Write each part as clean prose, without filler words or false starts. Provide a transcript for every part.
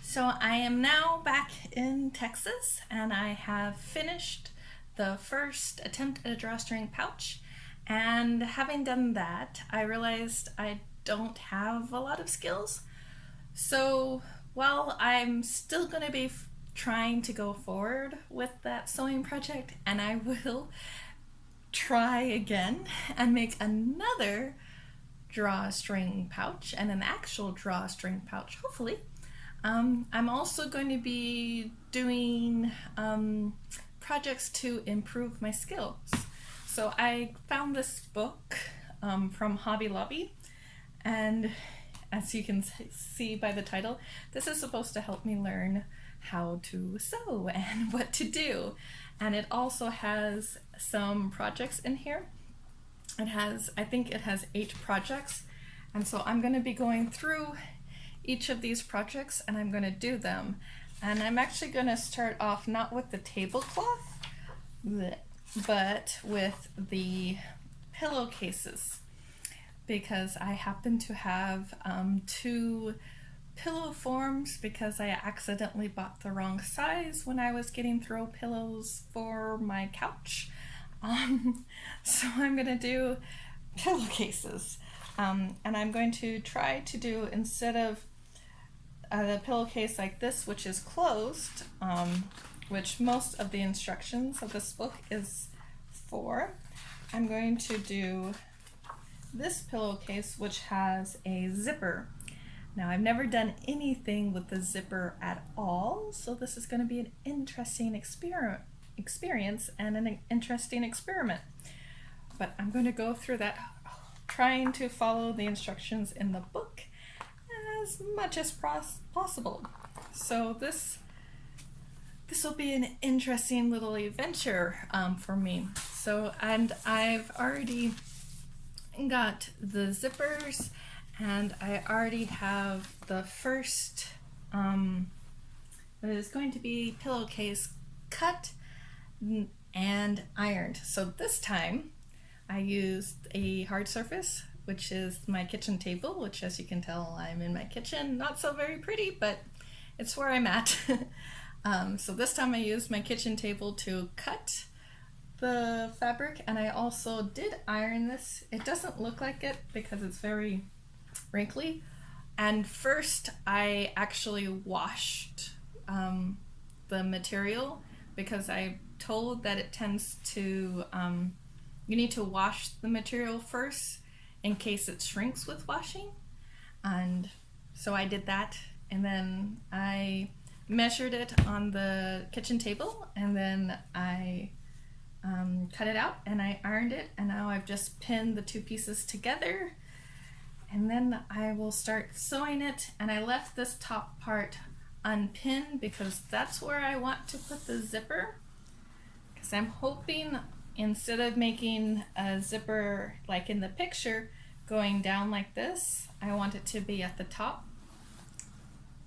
So I am now back in Texas and I have finished the first attempt at a drawstring pouch. And having done that, I realized I don't have a lot of skills. So while I'm still going to be trying to go forward with that sewing project, and I will try again and make another drawstring pouch and an actual drawstring pouch, hopefully. I'm also going to be doing projects to improve my skills. So I found this book from Hobby Lobby, and as you can see by the title, this is supposed to help me learn how to sew and what to do. And it also has some projects in here. I think it has 8 projects, and so I'm going to be going through each of these projects and I'm going to do them. And I'm actually going to start off not with the tablecloth, but with the pillowcases, because I happen to have 2 pillow forms because I accidentally bought the wrong size when I was getting throw pillows for my couch. So I'm going to do pillowcases. And I'm going to try to do, instead of the pillowcase like this, which is closed, which most of the instructions of this book is for, I'm going to do this pillowcase, which has a zipper. Now, I've never done anything with the zipper at all, so this is going to be an interesting experience and an interesting experiment. But I'm going to go through that, trying to follow the instructions in the book as much as possible. So this will be an interesting little adventure for me. So, and I've already got the zippers, and I already have the first that is going to be pillowcase cut and ironed. So this time I used a hard surface, which is my kitchen table, which, as you can tell, I'm in my kitchen. Not so very pretty, but it's where I'm at. So this time I used my kitchen table to cut the fabric, and I also did iron this. It doesn't look like it because it's very wrinkly. And first I actually washed the material, because I told that it tends to, you need to wash the material first in case it shrinks with washing. And so I did that, and then I measured it on the kitchen table, and then I cut it out and I ironed it, and now I've just pinned the 2 pieces together, and then I will start sewing it. And I left this top part unpinned because that's where I want to put the zipper, because I'm hoping, instead of making a zipper like in the picture going down like this, I want it to be at the top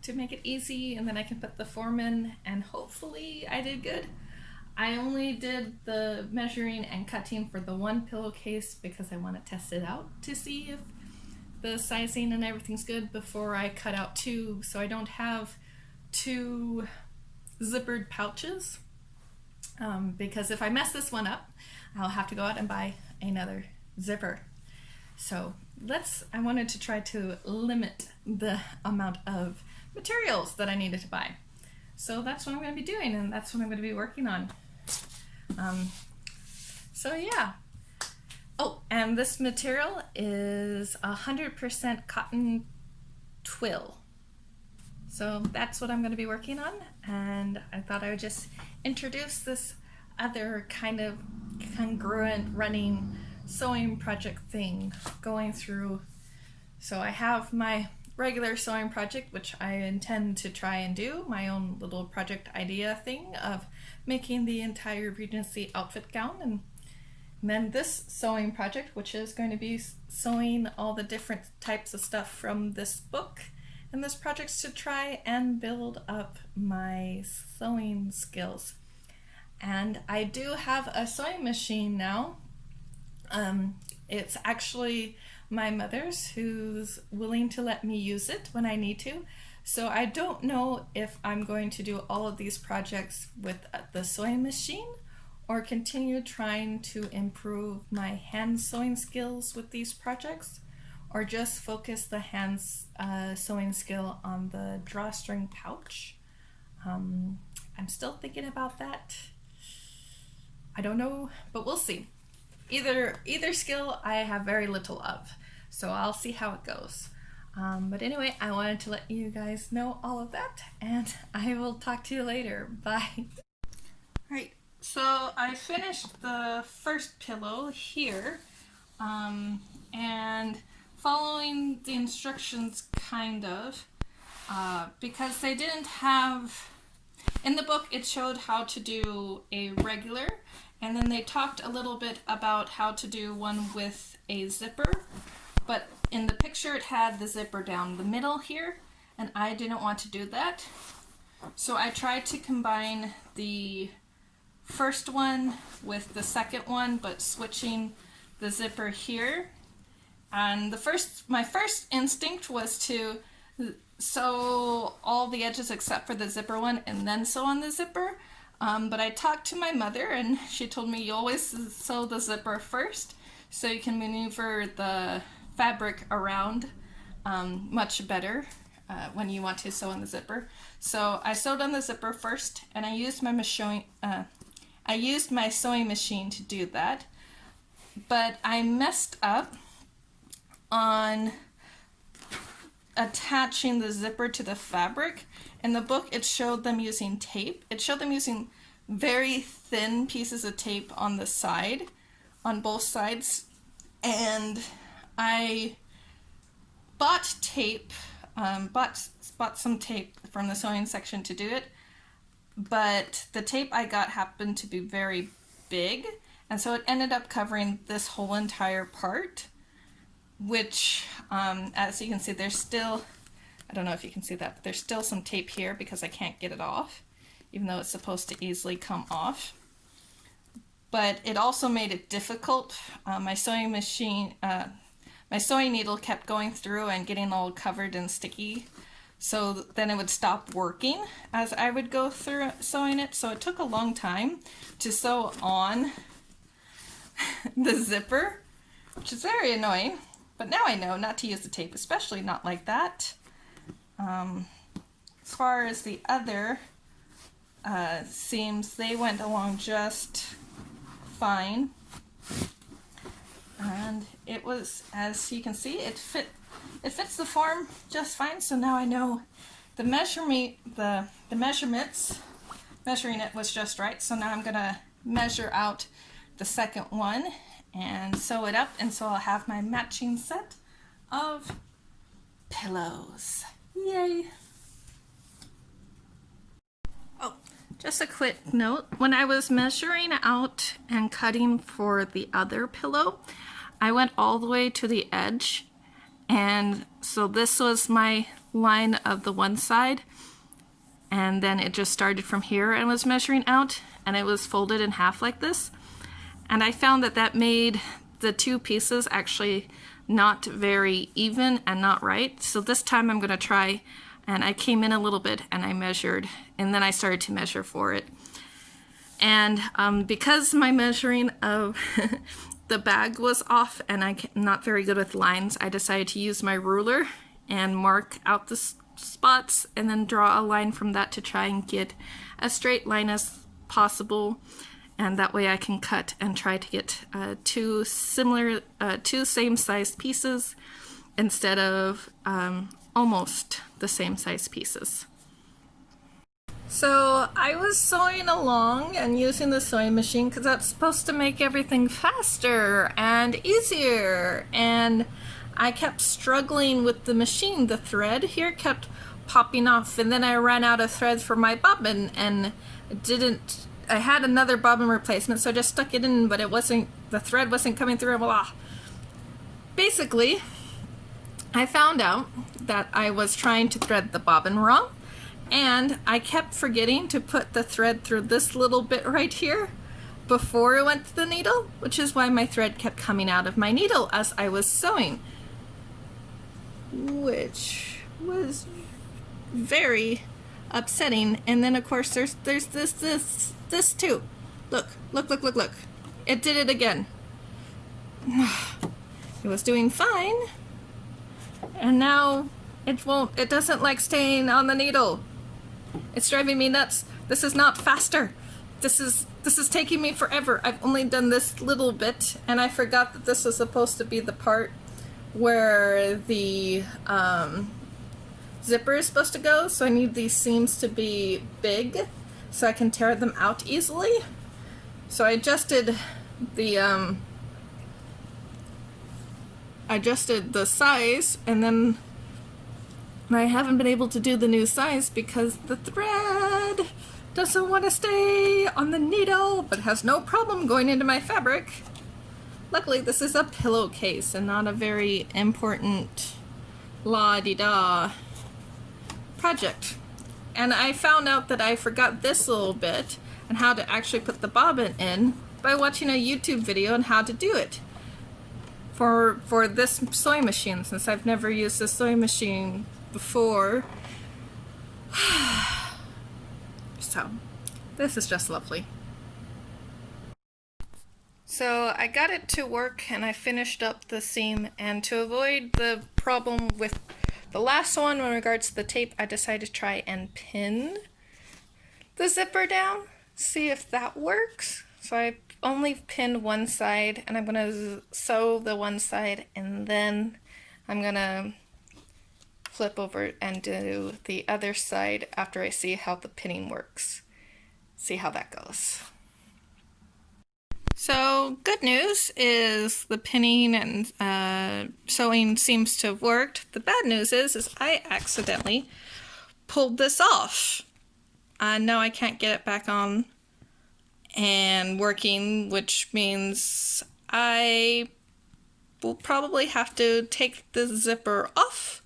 to make it easy, and then I can put the form in, and hopefully I did good. I only did the measuring and cutting for the 1 pillowcase because I want to test it out to see if the sizing and everything's good before I cut out 2, so I don't have 2 zippered pouches. Because if I mess this one up, I'll have to go out and buy another zipper. So I wanted to try to limit the amount of materials that I needed to buy. So that's what I'm going to be doing, and that's what I'm going to be working on. So yeah. Oh, and this material is 100% cotton twill. So that's what I'm going to be working on, and I thought I would just introduce this other kind of congruent running sewing project thing going through. So I have my regular sewing project, which I intend to try and do my own little project idea thing of making the entire Regency outfit gown, and then this sewing project, which is going to be sewing all the different types of stuff from this book. And this project's to try and build up my sewing skills. And I do have a sewing machine now. It's actually my mother's, who's willing to let me use it when I need to. So I don't know if I'm going to do all of these projects with the sewing machine or continue trying to improve my hand sewing skills with these projects, or just focus the hands sewing skill on the drawstring pouch. I'm still thinking about that. I don't know, but we'll see. Either skill I have very little of, so I'll see how it goes. But anyway, I wanted to let you guys know all of that, and I will talk to you later. Bye. Alright, so I finished the first pillow here, and following the instructions kind of, because they didn't have, in the book it showed how to do a regular, and then they talked a little bit about how to do one with a zipper, but in the picture it had the zipper down the middle here, and I didn't want to do that. So I tried to combine the first one with the second one, but switching the zipper here. And my first instinct was to sew all the edges except for the zipper one and then sew on the zipper. But I talked to my mother and she told me you always sew the zipper first so you can maneuver the fabric around much better when you want to sew on the zipper. So I sewed on the zipper first, and I used my sewing machine to do that. But I messed up on attaching the zipper to the fabric. In the book it showed them using tape. It showed them using very thin pieces of tape on the side, on both sides, and I bought tape, bought some tape from the sewing section to do it, but the tape I got happened to be very big, and so it ended up covering this whole entire part, which, as you can see, there's still, I don't know if you can see that, but there's still some tape here because I can't get it off, even though it's supposed to easily come off. But it also made it difficult. My sewing machine, my sewing needle kept going through and getting all covered and sticky, so then it would stop working as I would go through sewing it. So it took a long time to sew on the zipper, which is very annoying. But now I know not to use the tape, especially not like that. As far as the other seams, they went along just fine. And it was, as you can see, it fits the form just fine. So now I know the measurements, measuring it was just right. So now I'm gonna measure out the second one and sew it up, and so I'll have my matching set of pillows. Yay! Oh, just a quick note. When I was measuring out and cutting for the other pillow, I went all the way to the edge, and so this was my line of the one side, and then it just started from here and was measuring out, and it was folded in half like this. And I found that that made the two pieces actually not very even and not right. So this time I'm going to try, and I came in a little bit and I measured, and then I started to measure for it. And because my measuring of the bag was off and I'm not very good with lines, I decided to use my ruler and mark out the spots and then draw a line from that to try and get as straight line as possible. And that way I can cut and try to get two same sized pieces instead of almost the same size pieces. So I was sewing along and using the sewing machine because that's supposed to make everything faster and easier, and I kept struggling with the machine. The thread here kept popping off, and then I ran out of thread for my bobbin and I had another bobbin replacement, so I just stuck it in, but the thread wasn't coming through, blah. Basically, I found out that I was trying to thread the bobbin wrong, and I kept forgetting to put the thread through this little bit right here before it went to the needle, which is why my thread kept coming out of my needle as I was sewing, which was very upsetting. And then of course there's this too. Look. It did it again. It was doing fine, and now it doesn't like staying on the needle. It's driving me nuts. This is not faster. This is taking me forever. I've only done this little bit, and I forgot that this was supposed to be the part where the zipper is supposed to go, so I need these seams to be big so I can tear them out easily. So I adjusted the size, and then I haven't been able to do the new size because the thread doesn't want to stay on the needle, but has no problem going into my fabric. Luckily this is a pillowcase and not a very important la-di-da project. And I found out that I forgot this little bit and how to actually put the bobbin in by watching a YouTube video on how to do it for this sewing machine, since I've never used this sewing machine before. So this is just lovely. So I got it to work and I finished up the seam, and to avoid the problem with the last one in regards to the tape, I decided to try and pin the zipper down, see if that works. So I only pinned one side, and I'm gonna sew the one side, and then I'm gonna flip over and do the other side after I see how the pinning works. See how that goes. So good news is the pinning and sewing seems to have worked. The bad news is I accidentally pulled this off. Now I can't get it back on and working, which means I will probably have to take the zipper off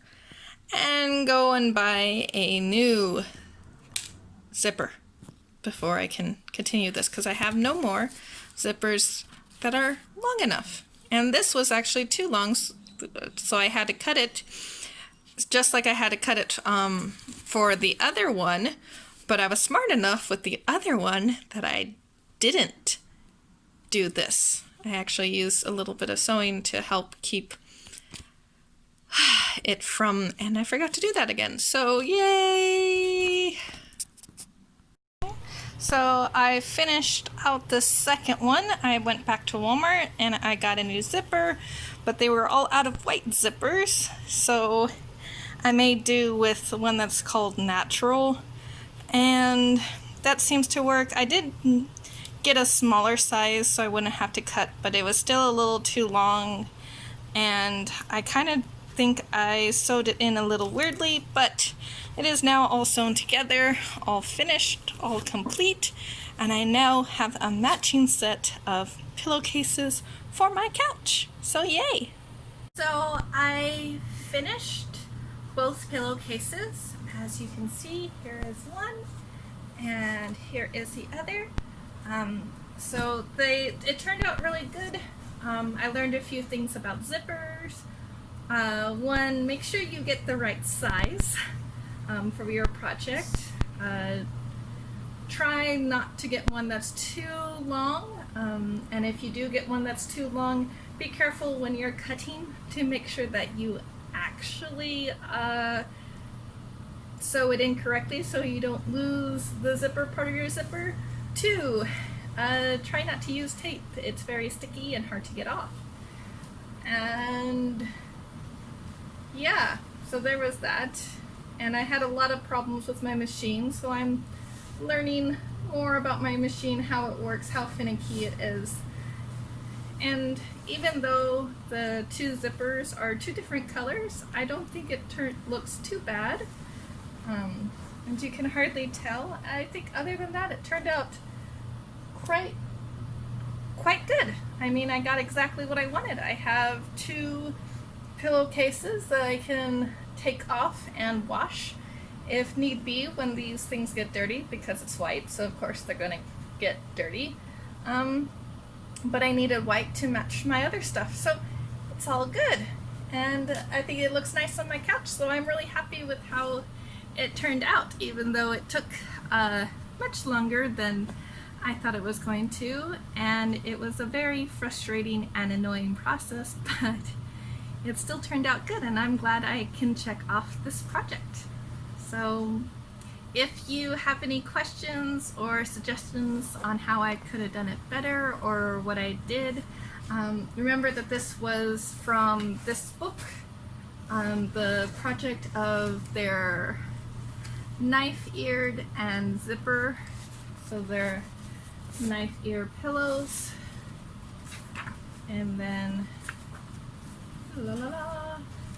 and go and buy a new zipper before I can continue this, because I have no more zippers that are long enough. And this was actually too long, so I had to cut it, just like I had to cut it for the other one, but I was smart enough with the other one that I didn't do this. I actually used a little bit of sewing to help keep it from, and I forgot to do that again, so yay! So I finished out the second one. I went back to Walmart and I got a new zipper, but they were all out of white zippers, so I made do with the one that's called Natural, and that seems to work. I did get a smaller size so I wouldn't have to cut, but it was still a little too long, and I kind of think I sewed it in a little weirdly, but it is now all sewn together, all finished, all complete, and I now have a matching set of pillowcases for my couch. So yay! So I finished both pillowcases. As you can see, here is one and here is the other. So it turned out really good. I learned a few things about zippers. One, make sure you get the right size for your project. Try not to get one that's too long, and if you do get one that's too long, be careful when you're cutting to make sure that you actually sew it in correctly so you don't lose the zipper part of your zipper. Two, try not to use tape. It's very sticky and hard to get off. And yeah, so there was that. And I had a lot of problems with my machine, so I'm learning more about my machine, how it works, how finicky it is. And even though the two zippers are two different colors, I don't think it looks too bad. And you can hardly tell. I think other than that, it turned out quite good. I mean, I got exactly what I wanted. I have two pillowcases that I can take off and wash if need be when these things get dirty, because it's white, so of course they're gonna get dirty. But I needed white to match my other stuff, so it's all good. And I think it looks nice on my couch, so I'm really happy with how it turned out, even though it took much longer than I thought it was going to, and it was a very frustrating and annoying process, but it still turned out good, and I'm glad I can check off this project. So if you have any questions or suggestions on how I could have done it better or what I did, remember that this was from this book, the project of their knife-eared and zipper. So they're knife-ear pillows, and then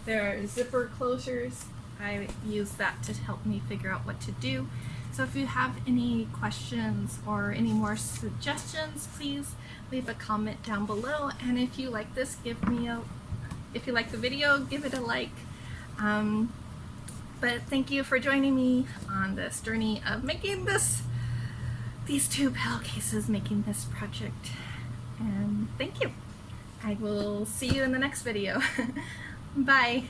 their zipper closures. I use that to help me figure out what to do. So if you have any questions or any more suggestions, please leave a comment down below. And if you like this, if you like the video, give it a like. But thank you for joining me on this journey of making these two pillowcases, making this project. And thank you. I will see you in the next video. Bye.